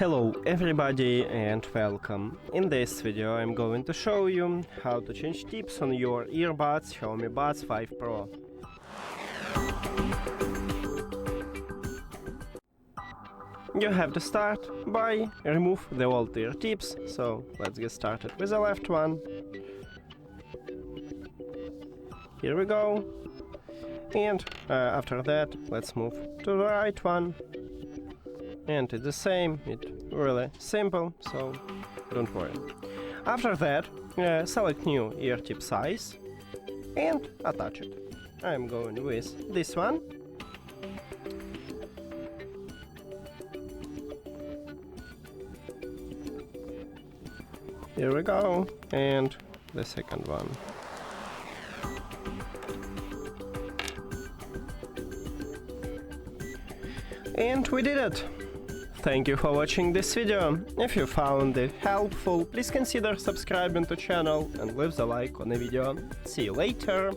Hello everybody and welcome. In this video I'm going to show you how to change tips on your earbuds XIAOMI Buds 5 Pro. You have to start by remove the old ear tips, so let's get started with the left one. Here we go. And after that let's move to the right one. And it's the same, it's really simple, so don't worry. After that, select new ear tip size and attach it. I'm going with this one. Here we go, and the second one. And we did it! Thank you for watching this video. If you found it helpful, please consider subscribing to the channel and leave the like on the video. See you later!